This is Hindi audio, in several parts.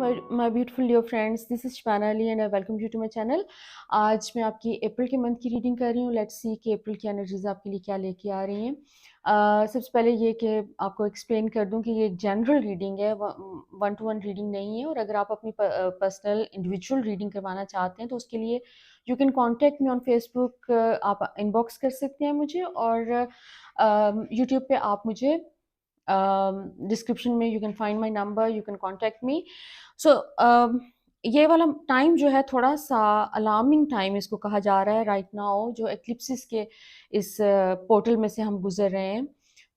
my beautiful dear friends, this is Shbana Ali and I welcome you to my channel. आज मैं आपकी अप्रैल के मंथ की रीडिंग कर रही हूँ. लेट्स सी कि अप्रैल की एनर्जीज आपके लिए क्या लेके आ रही हैं. सबसे पहले ये कि आपको एक्सप्लेन कर दूं कि ये एक जनरल रीडिंग है, वन टू वन रीडिंग नहीं है. और अगर आप अपनी पर्सनल इंडिविजुअल रीडिंग करवाना चाहते हैं तो उसके लिए you can contact me on Facebook. आप इनबॉक्स कर सकते हैं मुझे, और यूट्यूब पे आप मुझे डिस्क्रिप्शन में you can find my number, you can contact me. So ये वाला टाइम जो है थोड़ा सा अलार्मिंग टाइम इसको कहा जा रहा है राइट नाउ, जो एक्लिप्सिस के इस पोर्टल में से हम गुजर रहे हैं.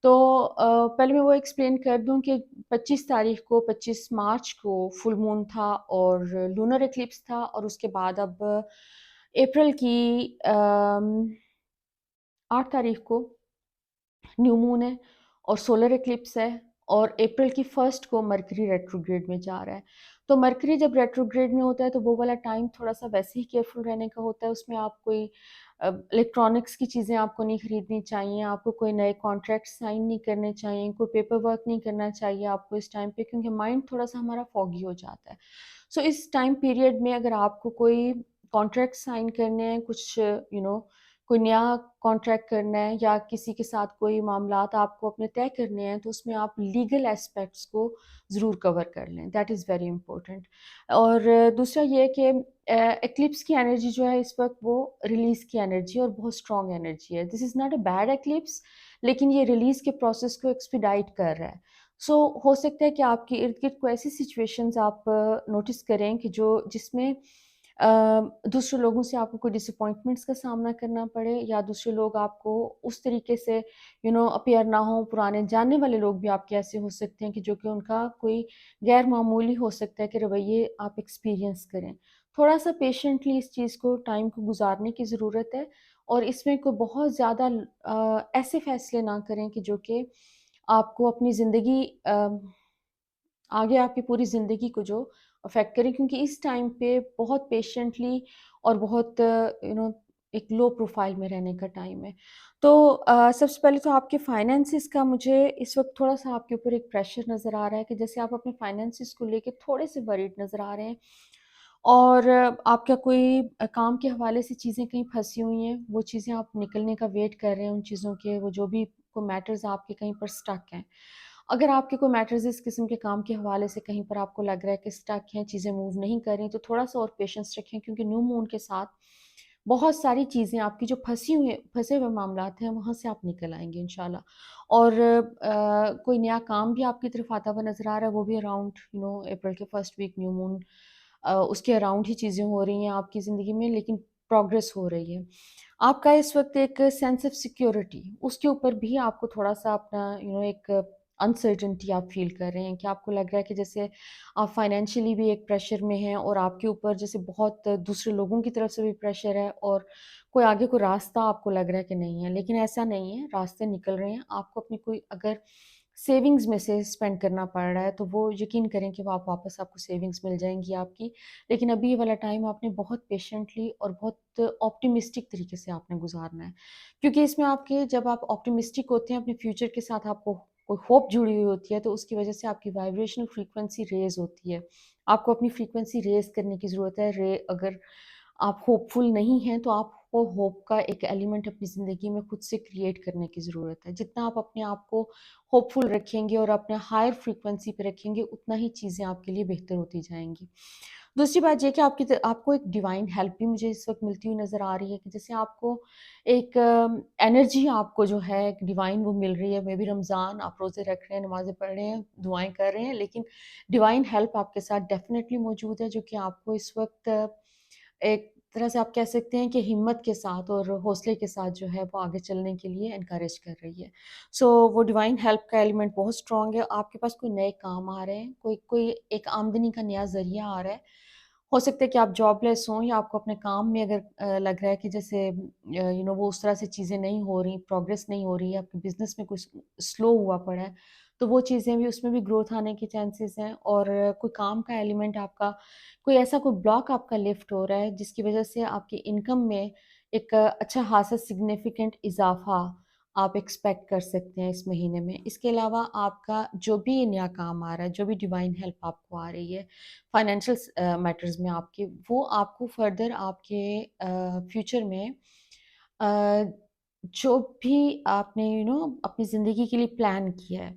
तो पहले मैं वो एक्सप्लेन कर दूं कि 25 तारीख को, 25 मार्च को फुल मून था और लूनर एक्लिप्स था. और उसके बाद अब अप्रैल की 8 तारीख को न्यू मून है और सोलर एक्लिप्स है. और अप्रैल की फर्स्ट को मरकरी रेट्रोग्रेड में जा रहा है. तो मरकरी जब रेट्रोग्रेड में होता है तो वो वाला टाइम थोड़ा सा वैसे ही केयरफुल रहने का होता है. उसमें आप कोई इलेक्ट्रॉनिक्स की चीज़ें आपको नहीं खरीदनी चाहिए, आपको कोई नए कॉन्ट्रैक्ट साइन नहीं करने चाहिए, कोई पेपर वर्क नहीं करना चाहिए आपको इस टाइम पे, क्योंकि माइंड थोड़ा सा हमारा फॉगी हो जाता है. सो इस टाइम पीरियड में अगर आपको कोई कॉन्ट्रैक्ट साइन करने हैं, कुछ कोई नया कॉन्ट्रैक्ट करना है या किसी के साथ कोई मामलात आपको अपने तय करने हैं, तो उसमें आप लीगल एस्पेक्ट्स को ज़रूर कवर कर लें. That is very important. और दूसरा ये कि एक्लिप्स की एनर्जी जो है इस वक्त वो रिलीज़ की एनर्जी और बहुत स्ट्रॉन्ग एनर्जी है. This is not a bad eclipse, लेकिन ये रिलीज़ के प्रोसेस को एक्सपीडाइट कर रहा है. सो हो सकता है कि आपके इर्द गिर्द कोई ऐसी सिचुएशंस आप नोटिस करें कि जिसमें दूसरे लोगों से आपको कोई डिसअपॉइंटमेंट्स का सामना करना पड़े, या दूसरे लोग आपको उस तरीके से अपीयर ना हो. पुराने जानने वाले लोग भी आपके ऐसे हो सकते हैं कि जो कि उनका कोई गैर मामूली हो सकता है कि रवैये आप एक्सपीरियंस करें. थोड़ा सा पेशेंटली इस चीज़ को, टाइम को गुजारने की ज़रूरत है. और इसमें कोई बहुत ज़्यादा ऐसे फैसले ना करें कि जो कि आपको अपनी ज़िंदगी आगे आपकी पूरी ज़िंदगी को जो अफ़ेक्ट करे, क्योंकि इस टाइम पे बहुत पेशेंटली और बहुत एक लो प्रोफ़ाइल में रहने का टाइम है. तो सबसे पहले तो आपके फाइनेंसेस का मुझे इस वक़्त थोड़ा-सा आपके ऊपर एक प्रेशर नज़र आ रहा है कि जैसे आप अपने फाइनेंसेस को लेके थोड़े-से वरीड नज़र आ रहे हैं. और आपका कोई काम के हवाले से चीज़ें कहीं फँसी हुई हैं, वो चीज़ें आप निकलने का वेट कर रहे हैं उन चीज़ों के, वो जो भी कोई मैटर्स आपके कहीं पर स्टक हैं. अगर आपके कोई मैटर्स इस किस्म के काम के हवाले से कहीं पर आपको लग रहा है कि स्टक हैं, चीज़ें मूव नहीं कर रही, तो थोड़ा-सा और पेशेंस रखें, क्योंकि न्यू मून के साथ बहुत सारी चीज़ें आपकी जो फँसे हुए मामलात हैं, वहाँ से आप निकल आएँगे इंशाल्लाह. और कोई नया काम भी आपकी तरफ आता हुआ नज़र आ रहा है, वो भी अराउंड अप्रैल के फर्स्ट वीक न्यू मून उसके अराउंड ही चीज़ें हो रही हैं आपकी ज़िंदगी में, लेकिन प्रोग्रेस हो रही है. आपका इस वक़्त एक सेंस ऑफ सिक्योरिटी, उसके ऊपर भी आपको थोड़ा-सा अपना एक अनसर्टेनिटी आप फ़ील कर रहे हैं कि आपको लग रहा है कि जैसे आप फाइनेंशियली भी एक प्रेशर में हैं और आपके ऊपर जैसे बहुत दूसरे लोगों की तरफ से भी प्रेशर है, और कोई आगे कोई रास्ता आपको लग रहा है कि नहीं है, लेकिन ऐसा नहीं है, रास्ते निकल रहे हैं. आपको अपनी कोई अगर सेविंग्स में से स्पेंड करना पड़ रहा है, तो वो यकीन करें कि वो आप वापस आपको सेविंग्स मिल जाएँगी आपकी. लेकिन अभी ये वाला टाइम आपने बहुत पेशेंटली और बहुत ऑप्टिमिस्टिक तरीके से आपने गुज़ारना है. क्योंकि इसमें आपके, जब आप ऑप्टिमिस्टिक होते हैं अपने फ्यूचर के साथ, आपको कोई होप जुड़ी हुई होती है, तो उसकी वजह से आपकी वाइब्रेशनल फ्रीक्वेंसी रेज़ होती है. आपको अपनी फ्रीक्वेंसी रेज़ करने की ज़रूरत है. अगर आप होपफुल नहीं हैं, तो आपको होप का एक एलिमेंट अपनी ज़िंदगी में खुद से क्रिएट करने की ज़रूरत है. जितना आप अपने आप को होपफुल रखेंगे और अपने हायर फ्रीक्वेंसी पे रखेंगे, उतना ही चीज़ें आपके लिए बेहतर होती जाएँगी. दूसरी बात ये कि आपको एक डिवाइन हेल्प भी मुझे इस वक़्त मिलती हुई नज़र आ रही है कि जैसे आपको एक एनर्जी आपको जो है एक डिवाइन वो मिल रही है. मे बी रमज़ान आप रोज़े रख रहे हैं, नमाज़ें पढ़ रहे हैं, दुआएँ कर रहे हैं, लेकिन डिवाइन हेल्प आपके साथ डेफ़िनेटली मौजूद है, जो कि आपको इस वक़्त एक तरह से आप कह सकते हैं कि हिम्मत के साथ और हौसले के साथ जो है वो आगे चलने के लिए एनकरेज कर रही है. सो वो डिवाइन हेल्प का एलिमेंट बहुत स्ट्रॉन्ग है. आपके पास कोई नए काम आ रहे हैं, कोई कोई एक आमदनी का नया ज़रिया आ रहा है. हो सकता है कि आप जॉबलेस हों, या आपको अपने काम में अगर लग रहा है कि जैसे वो उस तरह से चीज़ें नहीं हो रही, प्रोग्रेस नहीं हो रही है, आपके बिज़नेस में कुछ स्लो हुआ पड़ा है, तो वो चीज़ें भी, उसमें भी ग्रोथ आने के चांसेस हैं. और कोई काम का एलिमेंट आपका, कोई ऐसा कोई ब्लॉक आपका लिफ्ट हो रहा है, जिसकी वजह से आपकी इनकम में एक अच्छा खासा सिग्निफिकेंट इज़ाफ़ा आप एक्सपेक्ट कर सकते हैं इस महीने में। इसके अलावा आपका जो भी नया काम आ रहा है, जो भी डिवाइन हेल्प आपको आ रही है फाइनेंशियल मैटर्स में आपके, वो आपको फर्दर आपके फ्यूचर में अ, जो भी आपने अपनी ज़िंदगी के लिए प्लान किया है,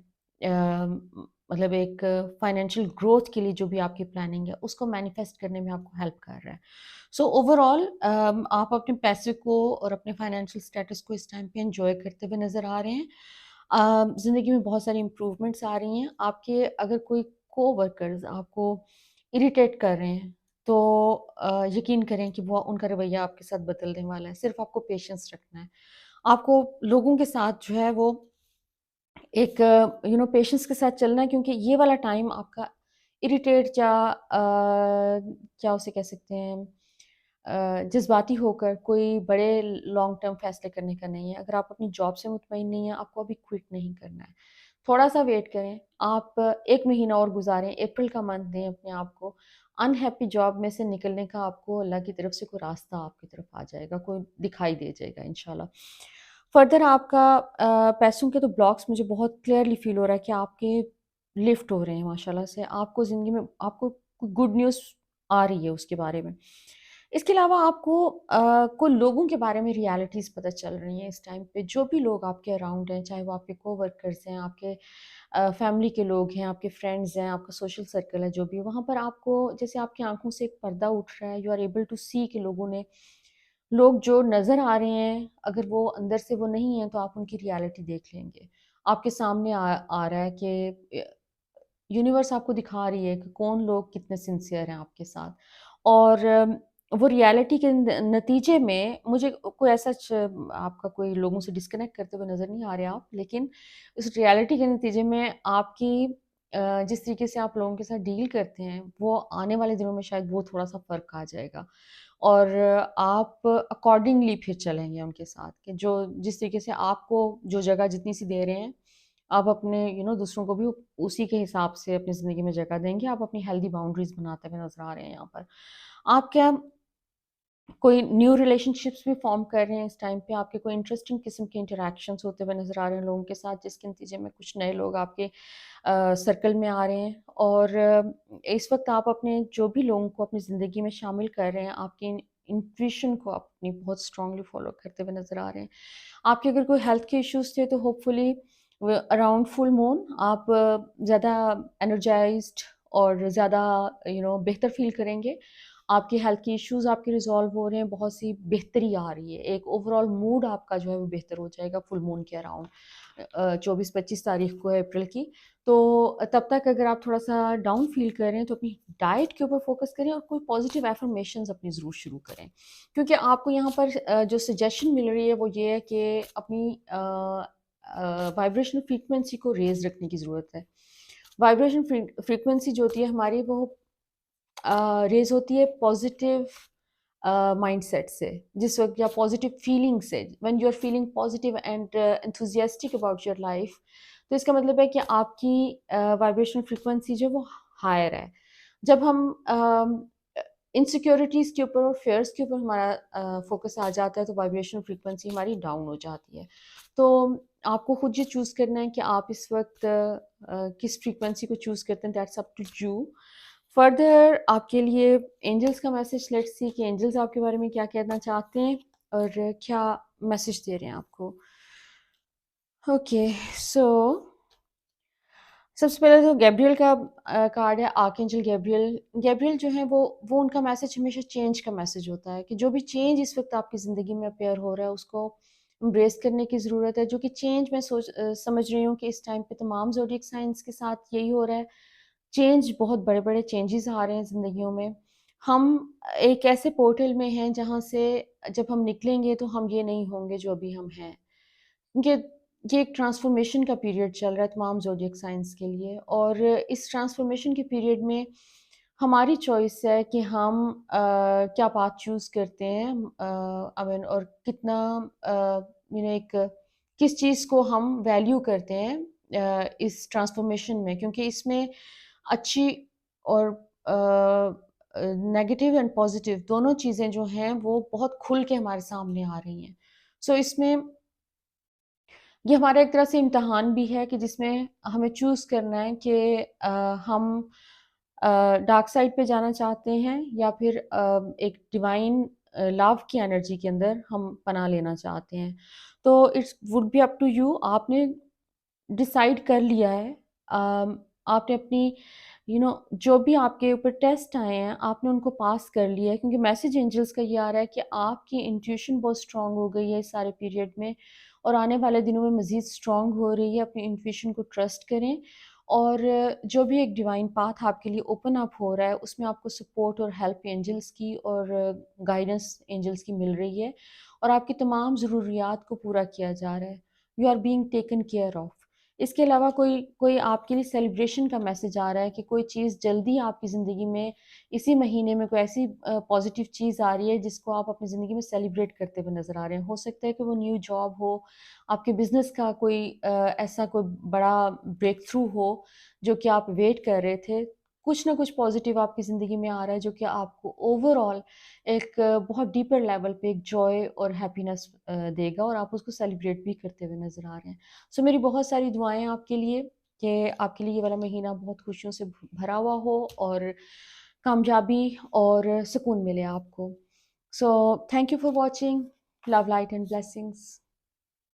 मतलब एक फाइनेंशियल ग्रोथ के लिए जो भी आपकी प्लानिंग है उसको मैनिफेस्ट करने में आपको हेल्प कर रहा है। सो ओवरऑल आप अपने पैसे को और अपने फाइनेंशियल स्टेटस को इस टाइम पे एंजॉय करते हुए नज़र आ रहे हैं। ज़िंदगी में बहुत सारी इम्प्रूवमेंट्स आ रही हैं। आपके अगर कोई कोवर्कर्स आपको इरिटेट कर रहे हैं तो यकीन करें कि वो उनका रवैया आपके साथ बदलने वाला है। सिर्फ़ आपको पेशेंस रखना है। आपको लोगों के साथ जो है वो एक पेशेंस के साथ चलना है, क्योंकि ये वाला टाइम आपका इरिटेट या क्या उसे कह सकते हैं, जज़्बाती होकर कोई बड़े लॉन्ग टर्म फ़ैसले करने का नहीं है। अगर आप अपनी जॉब से मुतमईन नहीं हैं, आपको अभी क्विट नहीं करना है। थोड़ा-सा वेट करें, आप 1 महीना और गुज़ारें, अप्रैल का मंथ दें अपने आप को। अनहैप्पी जॉब में से निकलने का आपको अल्लाह की तरफ से कोई रास्ता आपकी तरफ आ जाएगा, कोई दिखाई दे जाएगा इंशाल्लाह। फर्दर आपका पैसों के तो ब्लॉक्स मुझे बहुत क्लियरली फ़ील हो रहा है कि आपके लिफ्ट हो रहे हैं माशाल्लाह से। आपको ज़िंदगी में आपको गुड न्यूज़ आ रही है उसके बारे में। इसके अलावा आपको कुछ लोगों के बारे में रियलिटीज़ पता चल रही हैं इस टाइम पे। जो भी लोग आपके अराउंड हैं, चाहे वो आपके कोवर्कर्स हैं, आपके फैमिली के लोग हैं, आपके फ्रेंड्स हैं, आपका सोशल सर्कल है जो भी, वहाँ पर आपको जैसे आपकी आँखों से एक पर्दा उठ रहा है, यू आर एबल टू सी कि लोग जो नज़र आ रहे हैं, अगर वो अंदर से वो नहीं हैं, तो आप उनकी रियलिटी देख लेंगे। आपके सामने आ रहा है कि यूनिवर्स आपको दिखा रही है कि कौन लोग कितने सिंसियर हैं आपके साथ। और वो रियलिटी के नतीजे में मुझे कोई ऐसा आपका कोई लोगों से डिस्कनेक्ट करते हुए नज़र नहीं आ रहे आप, लेकिन उस रियलिटी के नतीजे में आपकी जिस तरीके से आप लोगों के साथ डील करते हैं, वो आने वाले दिनों में शायद वो थोड़ा-सा फ़र्क आ जाएगा। और आप अकॉर्डिंगली फिर चलेंगे उनके साथ कि जो जिस तरीके से आपको जो जगह जितनी सी दे रहे हैं, आप अपने दूसरों को भी उसी के हिसाब से अपनी ज़िंदगी में जगह देंगे। आप अपनी हेल्दी बाउंड्रीज़ बनाते हुए नज़र आ रहे हैं यहाँ पर। आप क्या कोई न्यू रिलेशनशिप्स भी फ़ॉर्म कर रहे हैं इस टाइम पे? आपके कोई इंटरेस्टिंग किस्म के इंटरैक्शंस होते हुए नज़र आ रहे हैं लोगों के साथ, जिसके नतीजे में कुछ नए लोग आपके सर्कल में आ रहे हैं। और इस वक़्त आप अपने जो भी लोगों को अपनी ज़िंदगी में शामिल कर रहे हैं, आपकी इंट्यूशन को अपनी बहुत स्ट्रॉन्गली फ़ॉलो करते हुए नज़र आ रहे हैं। आपके अगर कोई हेल्थ के इश्यूज़ थे तो होपफुली अराउंड फुल मून आप ज़्यादा एनर्जाइज़्ड और ज़्यादा बेहतर फ़ील करेंगे। आपके हेल्थ के इश्यूज़ आपके रिज़ॉल्व हो रहे हैं, बहुत सी बेहतरी आ रही है। एक ओवरऑल मूड आपका जो है वो बेहतर हो जाएगा फुल मून के अराउंड 24-25 तारीख को है अप्रैल की। तो तब तक अगर आप थोड़ा-सा डाउन फ़ील कर रहे हैं तो अपनी डाइट के ऊपर फ़ोकस करें और कोई पॉज़िटिव अफ़र्मेशंस अपनी ज़रूर शुरू करें। क्योंकि आपको यहाँ पर जो सजेशन मिल रही है वो ये है कि अपनी वाइब्रेशनल फ्रीक्वेंसी को रेज़ रखने की ज़रूरत है। वाइब्रेशन फ्रीक्वेंसी जो होती है हमारी, वो रेज़ होती है पॉज़िटिव माइंडसेट से, जिस वक़्त या पॉज़िटिव फीलिंग से। When you are feeling positive and enthusiastic about your life, तो इसका मतलब है कि आपकी वाइब्रेशनल फ्रीक्वेंसी जो है वो हायर है। जब हम इनसिक्योरिटीज़ के ऊपर और फ़ियर्स के ऊपर हमारा फ़ोकस आ जाता है, तो वाइब्रेशनल फ्रीक्वेंसी हमारी डाउन हो जाती है। तो आपको खुद ये चूज़ करना है कि आप इस वक़्त किस फ्रीक्वेंसी को चूज़ करते हैं, that's up to you. Further आपके लिए एंजल्स का मैसेज, लेट्स सी कि एंजल्स आपके बारे में क्या कहना चाहते हैं और क्या मैसेज दे रहे हैं आपको। ओके, सो सबसे पहले तो गैब्रियल का कार्ड है, आर्कएंजल गैब्रियल। गैब्रियल जो है वो उनका मैसेज हमेशा चेंज का मैसेज होता है कि जो भी चेंज इस वक्त आपकी ज़िंदगी में अपेयर हो रहा है उसको एम्ब्रेस करने की ज़रूरत है। जो कि चेंज मैं समझ रही हूँ कि इस टाइम पे तमाम ज़ोडिएक साइंस के साथ यही हो रहा है। चेंज, बहुत बड़े-बड़े चेंजेस आ रहे हैं ज़िंदगियों में। हम एक ऐसे पोर्टल में हैं जहाँ से जब हम निकलेंगे तो हम ये नहीं होंगे जो अभी हम हैं। ये ये एक ट्रांसफ़ॉर्मेशन का पीरियड चल रहा है तमाम ज़ोडिएक साइंस के लिए, और इस ट्रांसफ़ॉर्मेशन के पीरियड में हमारी चॉइस है कि हम क्या पाथ चूज़ करते हैं, आई मीन, और कितना एक किस चीज़ को हम वैल्यू करते हैं इस ट्रांसफ़ॉर्मेशन में, क्योंकि इसमें अच्छी और नेगेटिव एंड पॉज़िटिव दोनों चीज़ें जो हैं वो बहुत खुल के हमारे सामने आ रही हैं। सो इसमें ये हमारा एक तरह से इम्तिहान भी है कि जिसमें हमें चूज़ करना है कि हम डार्क साइड पे जाना चाहते हैं या फिर एक डिवाइन लव की एनर्जी के अंदर हम पनाह लेना चाहते हैं। तो it's would be up to you, आपने डिसाइड कर लिया है। आपने अपनी जो भी आपके ऊपर टेस्ट आए हैं, आपने उनको पास कर लिया है, क्योंकि मैसेज एंजल्स का ये आ रहा है कि आपकी इंट्यूशन बहुत स्ट्रांग हो गई है इस सारे पीरियड में, और आने वाले दिनों में मज़ीद स्ट्रांग हो रही है। अपनी इंट्यूशन को ट्रस्ट करें, और जो भी एक डिवाइन पाथ आपके लिए ओपन अप हो रहा है, उसमें आपको सपोर्ट और हेल्प एंजल्स की और गाइडेंस एंजल्स की मिल रही है, और आपकी तमाम ज़रूरियात को पूरा किया जा रहा है। You are being taken care of. इसके अलावा कोई कोई आपके लिए सेलिब्रेशन का मैसेज आ रहा है कि कोई चीज़ जल्दी आपकी ज़िंदगी में, इसी महीने में कोई ऐसी पॉजिटिव चीज़ आ रही है जिसको आप अपनी ज़िंदगी में सेलिब्रेट करते हुए नज़र आ रहे हैं। हो सकता है कि वो न्यू जॉब हो, आपके बिज़नेस का कोई ऐसा कोई बड़ा ब्रेक थ्रू हो जो कि आप वेट कर रहे थे। कुछ ना कुछ पॉजिटिव आपकी ज़िंदगी में आ रहा है जो कि आपको ओवरऑल एक बहुत डीपर लेवल पे एक जॉय और हैप्पीनेस देगा, और आप उसको सेलिब्रेट भी करते हुए नज़र आ रहे हैं। सो मेरी बहुत सारी दुआएं आपके लिए कि आपके लिए ये वाला महीना बहुत खुशियों से भरा हुआ हो, और कामयाबी और सुकून मिले आपको। So thank you for watching. Love, light and blessings.